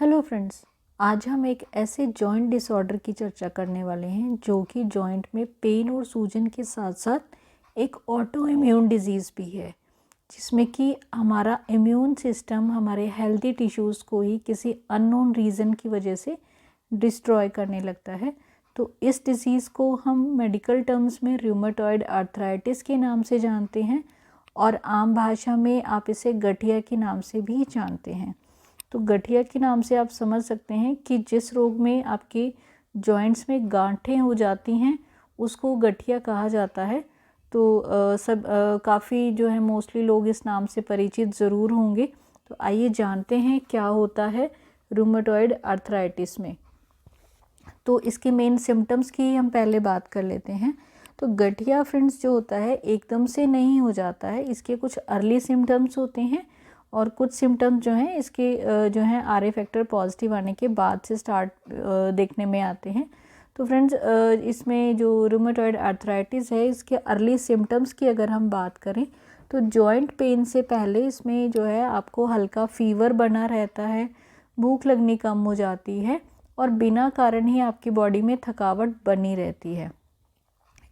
Hello friends, आज हम एक ऐसे जॉइंट डिसऑर्डर की चर्चा करने वाले हैं जो कि जॉइंट में पेन और सूजन के साथ साथ एक ऑटो इम्यून डिजीज़ भी है, जिसमें कि हमारा इम्यून सिस्टम हमारे हेल्दी टिश्यूज़ को ही किसी अननोन रीज़न की वजह से डिस्ट्रॉय करने लगता है। तो इस डिज़ीज़ को हम मेडिकल टर्म्स में रूमेटॉइड आर्थराइटिस के नाम से जानते हैं और आम भाषा में आप इसे गठिया के नाम से भी जानते हैं। तो गठिया के नाम से आप समझ सकते हैं कि जिस रोग में आपके जॉइंट्स में गांठें हो जाती हैं उसको गठिया कहा जाता है। तो काफ़ी जो है मोस्टली लोग इस नाम से परिचित ज़रूर होंगे। तो आइए जानते हैं क्या होता है रूमेटॉइड आर्थराइटिस में। तो इसके मेन सिम्टम्स की हम पहले बात कर लेते हैं। तो गठिया फ्रेंड्स जो होता है एकदम से नहीं हो जाता है, इसके कुछ अर्ली सिम्टम्स होते हैं और कुछ सिम्टम्स जो हैं इसके जो हैं RA फैक्टर पॉजिटिव आने के बाद से स्टार्ट देखने में आते हैं। तो फ्रेंड्स इसमें जो रूमेटॉइड आर्थराइटिस है इसके अर्ली सिम्टम्स की अगर हम बात करें तो जॉइंट पेन से पहले इसमें जो है आपको हल्का फीवर बना रहता है, भूख लगनी कम हो जाती है और बिना कारण ही आपकी बॉडी में थकावट बनी रहती है।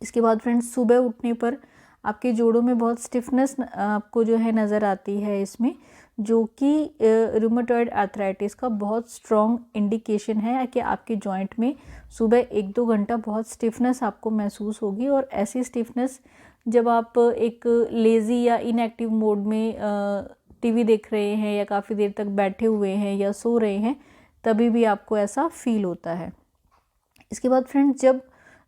इसके बाद फ्रेंड्स सुबह उठने पर आपके जोड़ों में बहुत स्टिफनेस आपको जो है नज़र आती है इसमें, जो कि रूमेटॉइड आर्थराइटिस का बहुत स्ट्रॉन्ग इंडिकेशन है कि आपके जॉइंट में सुबह 1-2 घंटा बहुत स्टिफनेस आपको महसूस होगी। और ऐसी स्टिफनेस जब आप एक लेज़ी या इनएक्टिव मोड में टीवी देख रहे हैं या काफ़ी देर तक बैठे हुए हैं या सो रहे हैं तभी भी आपको ऐसा फील होता है। इसके बाद फ्रेंड्स जब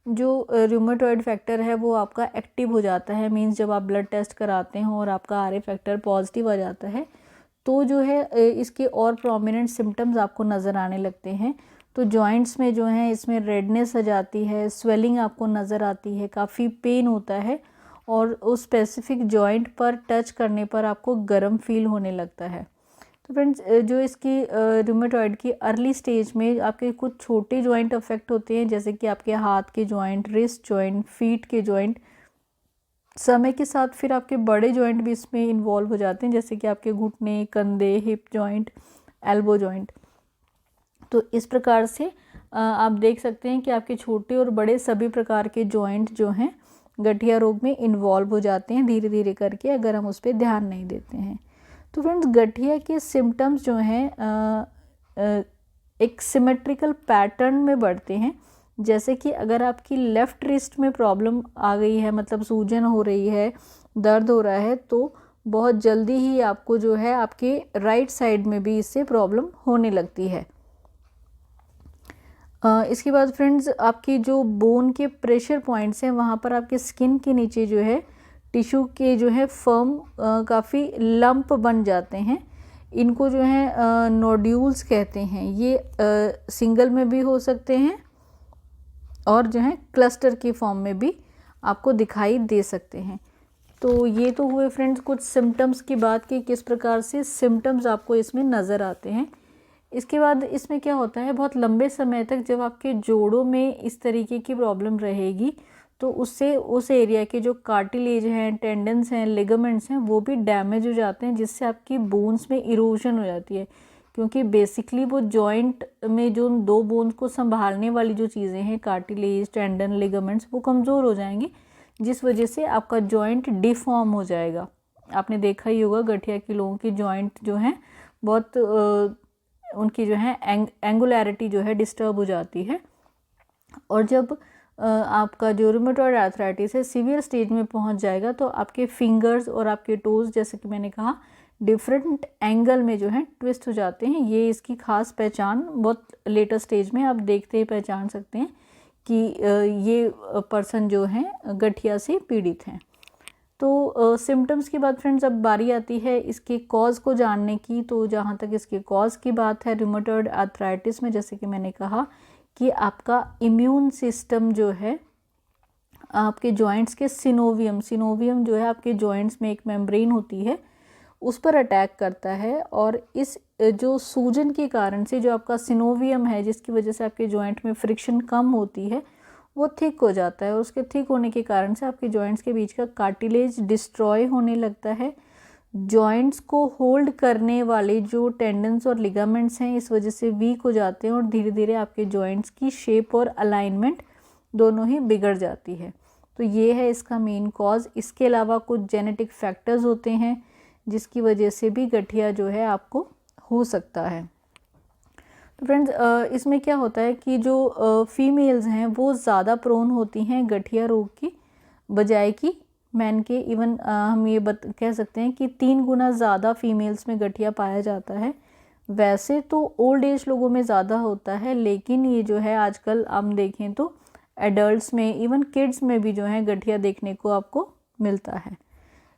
जो रूमेटॉइड फैक्टर है वो आपका एक्टिव हो जाता है, मींस जब आप ब्लड टेस्ट कराते हैं और आपका RA फैक्टर पॉजिटिव आ जाता है तो जो है इसके और प्रोमिनेंट सिम्टम्स आपको नज़र आने लगते हैं। तो जॉइंट्स में जो है इसमें रेडनेस आ जाती है, स्वेलिंग आपको नज़र आती है, काफ़ी पेन होता है और उस स्पेसिफिक जॉइंट पर टच करने पर आपको गर्म फील होने लगता है। तो फ्रेंड्स जो इसकी रूमेटॉइड की अर्ली स्टेज में आपके कुछ छोटे जॉइंट अफेक्ट होते हैं, जैसे कि आपके हाथ के जॉइंट, रिस्ट जॉइंट, फीट के जॉइंट। समय के साथ फिर आपके बड़े जॉइंट भी इसमें इन्वॉल्व हो जाते हैं, जैसे कि आपके घुटने, कंधे, हिप जॉइंट, एल्बो जॉइंट। तो इस प्रकार से आप देख सकते हैं कि आपके छोटे और बड़े सभी प्रकार के जॉइंट जो हैं गठिया रोग में इन्वॉल्व हो जाते हैं धीरे धीरे करके, अगर हम उस पर ध्यान नहीं देते हैं। तो फ्रेंड्स गठिया के सिम्टम्स जो हैं एक सिमेट्रिकल पैटर्न में बढ़ते हैं, जैसे कि अगर आपकी लेफ़्ट रिस्ट में प्रॉब्लम आ गई है, मतलब सूजन हो रही है, दर्द हो रहा है, तो बहुत जल्दी ही आपको जो है आपके राइट साइड में भी इससे प्रॉब्लम होने लगती है। इसके बाद फ्रेंड्स आपकी जो बोन के प्रेशर पॉइंट्स हैं वहाँ पर आपके स्किन के नीचे जो है टिश्यू के जो है फर्म काफ़ी लंप बन जाते हैं। इनको जो है नोड्यूल्स कहते हैं। ये सिंगल में भी हो सकते हैं और जो है क्लस्टर की फॉर्म में भी आपको दिखाई दे सकते हैं। तो ये तो हुए फ्रेंड्स कुछ सिम्टम्स की बात कि किस प्रकार से सिम्टम्स आपको इसमें नज़र आते हैं। इसके बाद इसमें क्या होता है, बहुत लंबे समय तक जब आपके जोड़ों में इस तरीके की प्रॉब्लम रहेगी तो उससे उस एरिया के जो कार्टिलेज हैं, टेंडन्स हैं, लिगामेंट्स हैं, वो भी डैमेज हो जाते हैं, जिससे आपकी बोन्स में इरोजन हो जाती है। क्योंकि बेसिकली वो जॉइंट में जो दो बोन्स को संभालने वाली जो चीज़ें हैं, कार्टिलेज, टेंडन, लिगामेंट्स, वो कमज़ोर हो जाएंगे, जिस वजह से आपका जॉइंट डिफॉर्म हो जाएगा। आपने देखा ही होगा गठिया के लोगों की जॉइंट जो हैं बहुत उनकी जो है एंगुलैरिटी जो है डिस्टर्ब हो जाती है। और जब आपका जो रूमेटॉइड आर्थराइटिस है सीवियर स्टेज में पहुंच जाएगा तो आपके फिंगर्स और आपके टोज़, जैसे कि मैंने कहा, डिफरेंट एंगल में जो है ट्विस्ट हो जाते हैं। ये इसकी खास पहचान बहुत लेटर स्टेज में आप देखते ही पहचान सकते हैं कि ये पर्सन जो हैं गठिया से पीड़ित हैं। तो सिम्टम्स की बात फ्रेंड्स अब बारी आती है इसके कॉज को जानने की। तो जहाँ तक इसके कॉज की बात है रूमेटॉइड आर्थराइटिस में, जैसे कि मैंने कहा कि आपका इम्यून सिस्टम जो है आपके जॉइंट्स के सिनोवियम जो है आपके जॉइंट्स में एक मेम्ब्रेन होती है, उस पर अटैक करता है। और इस जो सूजन के कारण से जो आपका सिनोवियम है, जिसकी वजह से आपके जॉइंट में फ्रिक्शन कम होती है, वो थिक हो जाता है। और उसके थिक होने के कारण से आपके जॉइंट्स के बीच का कार्टिलेज डिस्ट्रॉय होने लगता है। जॉइंट्स को होल्ड करने वाले जो टेंडन्स और लिगामेंट्स हैं इस वजह से वीक हो जाते हैं और धीरे धीरे आपके जॉइंट्स की शेप और अलाइनमेंट दोनों ही बिगड़ जाती है। तो ये है इसका मेन कॉज। इसके अलावा कुछ जेनेटिक फैक्टर्स होते हैं जिसकी वजह से भी गठिया जो है आपको हो सकता है। तो फ्रेंड्स इसमें क्या होता है कि जो फीमेल्स हैं वो ज़्यादा प्रोन होती हैं गठिया रोग की बजाय कि मैन के। इवन हम ये कह सकते हैं कि 3 गुना ज़्यादा फीमेल्स में गठिया पाया जाता है। वैसे तो ओल्ड एज लोगों में ज़्यादा होता है, लेकिन ये जो है आजकल हम देखें तो एडल्ट्स में, इवन किड्स में भी जो है गठिया देखने को आपको मिलता है।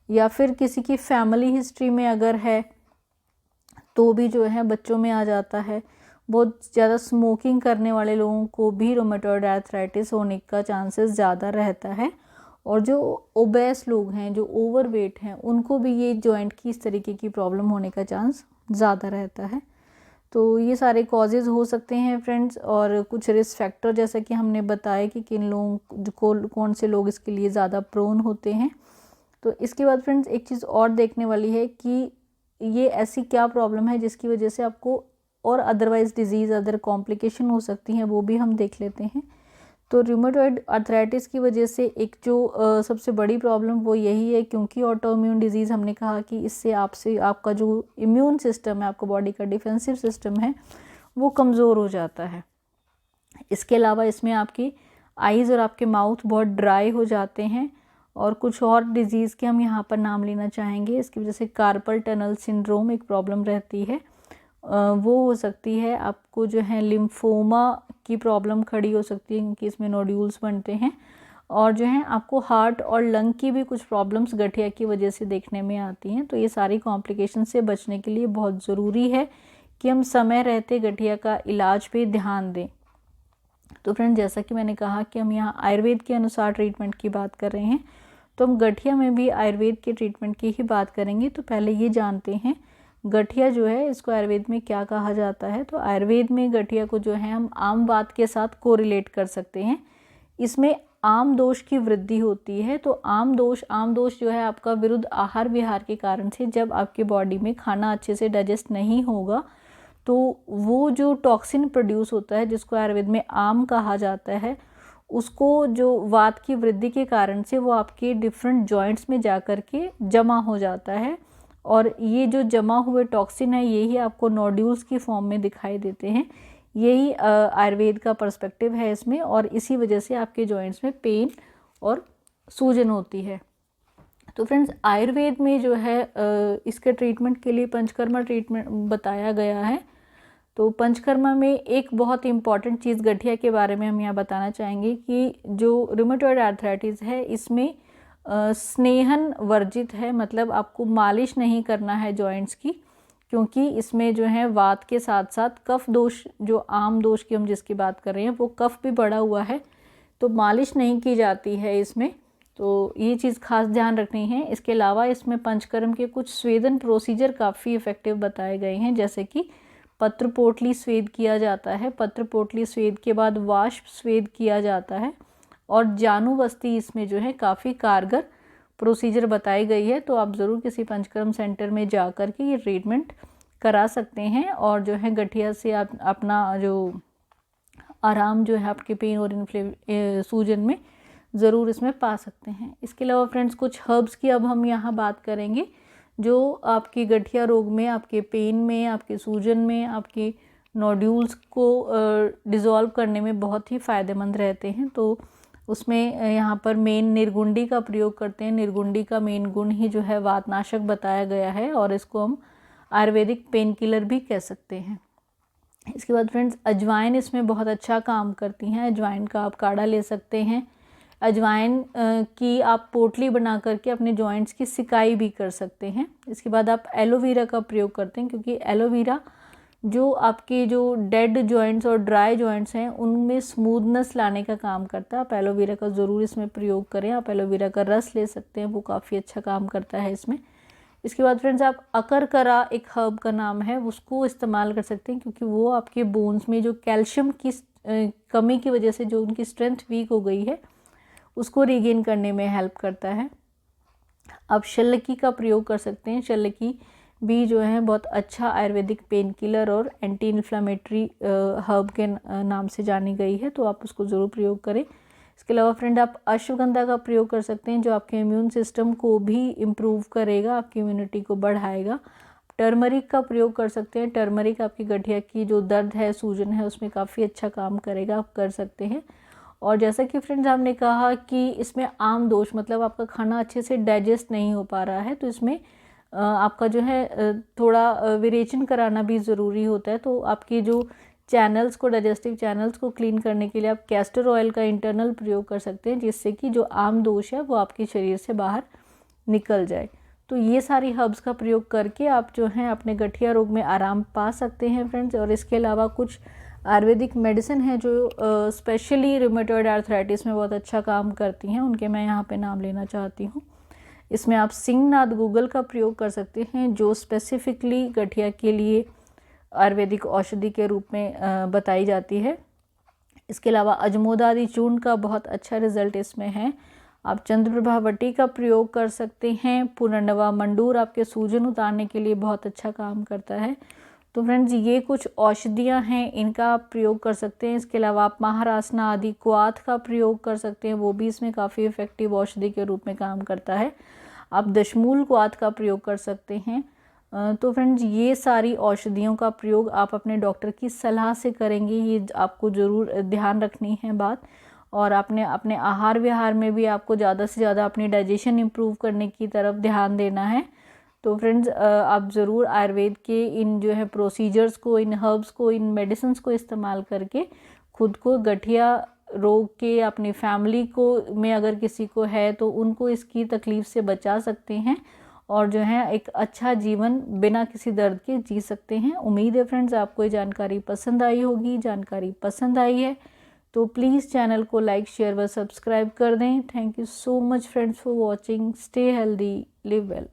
या फिर किसी की फैमिली हिस्ट्री में अगर है तो भी जो है बच्चों में आ जाता है। बहुत ज़्यादा स्मोकिंग करने वाले लोगों को भी रोमेटॉइड आर्थराइटिस होने का चांसेस ज़्यादा रहता है। और जो ओबेस लोग हैं, जो ओवरवेट हैं, उनको भी ये जॉइंट की इस तरीके की प्रॉब्लम होने का चांस ज़्यादा रहता है। तो ये सारे कॉजेज़ हो सकते हैं फ्रेंड्स। और कुछ रिस्क फैक्टर जैसा कि हमने बताया कि किन लोगों को, कौन से लोग इसके लिए ज़्यादा प्रोन होते हैं। तो इसके बाद फ्रेंड्स एक चीज़ और देखने वाली है कि ये ऐसी क्या प्रॉब्लम है जिसकी वजह से आपको और अदरवाइज़ डिजीज़, अदर कॉम्प्लिकेशन हो सकती हैं, वो भी हम देख लेते हैं। तो रूमेटॉइड आर्थराइटिस की वजह से एक जो सबसे बड़ी प्रॉब्लम वो यही है, क्योंकि ऑटोइम्यून डिजीज़ हमने कहा कि इससे आपका जो इम्यून सिस्टम है, आपका बॉडी का डिफेंसिव सिस्टम है, वो कमज़ोर हो जाता है। इसके अलावा इसमें आपकी आइज़ और आपके माउथ बहुत ड्राई हो जाते हैं। और कुछ और डिजीज़ के हम यहाँ पर नाम लेना चाहेंगे। इसकी वजह से कार्पल टनल सिंड्रोम एक प्रॉब्लम रहती है, वो हो सकती है। आपको जो है लिम्फोमा की प्रॉब्लम खड़ी हो सकती है क्योंकि इसमें नोड्यूल्स बनते हैं। और जो है आपको हार्ट और लंग की भी कुछ प्रॉब्लम्स गठिया की वजह से देखने में आती हैं। तो ये सारी कॉम्प्लिकेशन से बचने के लिए बहुत ज़रूरी है कि हम समय रहते गठिया का इलाज पे ध्यान दें। तो फ्रेंड जैसा कि मैंने कहा कि हम यहाँ आयुर्वेद के अनुसार ट्रीटमेंट की बात कर रहे हैं, तो हम गठिया में भी आयुर्वेद के ट्रीटमेंट की ही बात करेंगे। तो पहले ये जानते हैं गठिया जो है इसको आयुर्वेद में क्या कहा जाता है। तो आयुर्वेद में गठिया को जो है हम आम वात के साथ कोरिलेट कर सकते हैं। इसमें आम दोष की वृद्धि होती है। तो आम दोष जो है आपका विरुद्ध आहार विहार के कारण से, जब आपके बॉडी में खाना अच्छे से डाइजेस्ट नहीं होगा तो वो जो टॉक्सिन प्रोड्यूस होता है जिसको आयुर्वेद में आम कहा जाता है, उसको जो वात की वृद्धि के कारण से वो आपके डिफरेंट जॉइंट्स में जा कर के जमा हो जाता है। और ये जो जमा हुए टॉक्सिन है यही आपको नोड्यूल्स की फॉर्म में दिखाई देते हैं। यही आयुर्वेद का पर्सपेक्टिव है इसमें। और इसी वजह से आपके जॉइंट्स में पेन और सूजन होती है। तो फ्रेंड्स आयुर्वेद में जो है इसके ट्रीटमेंट के लिए पंचकर्मा ट्रीटमेंट बताया गया है। तो पंचकर्मा में एक बहुत इम्पॉर्टेंट चीज़ गठिया के बारे में हम यहाँ बताना चाहेंगे कि जो रूमेटॉइड आर्थराइटिस है इसमें स्नेहन वर्जित है। मतलब आपको मालिश नहीं करना है जॉइंट्स की, क्योंकि इसमें जो है वात के साथ साथ कफ दोष, जो आम दोष की हम जिसकी बात कर रहे हैं, वो कफ भी बढ़ा हुआ है, तो मालिश नहीं की जाती है इसमें। तो ये चीज़ खास ध्यान रखनी है। इसके अलावा इसमें पंचकर्म के कुछ स्वेदन प्रोसीजर काफ़ी इफ़ेक्टिव बताए गए हैं, जैसे कि पत्र पोटली स्वेद किया जाता है। पत्र पोटली स्वेद के बाद वाष्प स्वेद किया जाता है। और जानुवस्ती इसमें जो है काफ़ी कारगर प्रोसीजर बताई गई है। तो आप ज़रूर किसी पंचकर्म सेंटर में जा कर के ये ट्रीटमेंट करा सकते हैं। और जो है गठिया से आप अपना जो आराम जो है आपके पेन और सूजन में ज़रूर इसमें पा सकते हैं। इसके अलावा फ्रेंड्स कुछ हर्ब्स की अब हम यहाँ बात करेंगे जो आपकी गठिया रोग में, आपके पेन में, आपके सूजन में, आपके नोड्यूल्स को डिज़ोल्व करने में बहुत ही फ़ायदेमंद रहते हैं। तो उसमें यहाँ पर मेन निर्गुंडी का प्रयोग करते हैं। निर्गुंडी का मेन गुण ही जो है वातनाशक बताया गया है और इसको हम आयुर्वेदिक पेन किलर भी कह सकते हैं। इसके बाद फ्रेंड्स अजवाइन इसमें बहुत अच्छा काम करती हैं। अजवाइन का आप काढ़ा ले सकते हैं। अजवाइन की आप पोटली बना करके अपने जॉइंट्स की सिकाई भी कर सकते हैं। इसके बाद आप एलोवेरा का प्रयोग करते हैं, क्योंकि एलोवेरा जो आपके जो डेड जॉइंट्स और ड्राई जॉइंट्स हैं उनमें स्मूथनेस लाने का काम करता है। आप एलोवेरा का ज़रूर इसमें प्रयोग करें। आप एलोवेरा का रस ले सकते हैं, वो काफ़ी अच्छा काम करता है इसमें। इसके बाद फ्रेंड्स आप अकरकरा एक हर्ब का नाम है, उसको इस्तेमाल कर सकते हैं, क्योंकि वो आपके बोन्स में जो कैल्शियम की कमी की वजह से जो उनकी स्ट्रेंथ वीक हो गई है उसको रीगेन करने में हेल्प करता है। आप शल्यकी का प्रयोग कर सकते हैं। शल्यकी भी जो है बहुत अच्छा आयुर्वेदिक पेन किलर और एंटी इन्फ्लामेटरी हर्ब के नाम से जानी गई है, तो आप उसको ज़रूर प्रयोग करें। इसके अलावा फ्रेंड आप अश्वगंधा का प्रयोग कर सकते हैं, जो आपके इम्यून सिस्टम को भी इम्प्रूव करेगा, आपकी इम्यूनिटी को बढ़ाएगा। टर्मरिक का प्रयोग कर सकते हैं। टर्मरिक आपकी गठिया की जो दर्द है, सूजन है, उसमें काफ़ी अच्छा काम करेगा, आप कर सकते हैं। और जैसा कि फ्रेंड्स आपने कहा कि इसमें आम दोष मतलब आपका खाना अच्छे से डाइजेस्ट नहीं हो पा रहा है, तो इसमें आपका जो है थोड़ा विरेचन कराना भी ज़रूरी होता है। तो आपकी जो चैनल्स को, डाइजेस्टिव चैनल्स को क्लीन करने के लिए आप कैस्टर ऑयल का इंटरनल प्रयोग कर सकते हैं, जिससे कि जो आम दोष है वो आपके शरीर से बाहर निकल जाए। तो ये सारी हर्ब्स का प्रयोग करके आप जो हैं अपने गठिया रोग में आराम पा सकते हैं फ्रेंड्स। और इसके अलावा कुछ आयुर्वेदिक मेडिसिन है जो स्पेशली रूमेटॉइड आर्थराइटिस में बहुत अच्छा काम करती हैं, उनके मैं यहाँ पे नाम लेना चाहती हूँ। इसमें आप सिंहनाथ गूगल का प्रयोग कर सकते हैं, जो स्पेसिफिकली गठिया के लिए आयुर्वेदिक औषधि के रूप में बताई जाती है। इसके अलावा अजमोदादि चूर्ण का बहुत अच्छा रिजल्ट इसमें है। आप चंद्रप्रभावटी का प्रयोग कर सकते हैं। पुनर्नवा मंडूर आपके सूजन उतारने के लिए बहुत अच्छा काम करता है। तो फ्रेंड्स ये कुछ औषधियाँ हैं, इनका आप प्रयोग कर सकते हैं। इसके अलावा आप महारासना आदि क्वाथ का प्रयोग कर सकते हैं, वो भी इसमें काफ़ी इफ़ेक्टिव औषधि के रूप में काम करता है। आप दशमूल क्वाथ का प्रयोग कर सकते हैं। तो फ्रेंड्स ये सारी औषधियों का प्रयोग आप अपने डॉक्टर की सलाह से करेंगे, ये आपको ज़रूर ध्यान रखनी है बात। और आपने अपने आहार विहार में भी आपको ज़्यादा से ज़्यादा अपनी डाइजेशन इम्प्रूव करने की तरफ ध्यान देना है। तो फ्रेंड्स आप ज़रूर आयुर्वेद के इन जो है प्रोसीजर्स को, इन हर्ब्स को, इन मेडिसिन को इस्तेमाल करके खुद को गठिया रोग के, अपनी फैमिली को में अगर किसी को है तो उनको इसकी तकलीफ़ से बचा सकते हैं और जो है एक अच्छा जीवन बिना किसी दर्द के जी सकते हैं। उम्मीद है फ्रेंड्स आपको ये जानकारी पसंद आई होगी। जानकारी पसंद आई है तो प्लीज़ चैनल को लाइक, शेयर व सब्सक्राइब कर दें। Thank you so much friends for watching. Stay healthy, live well.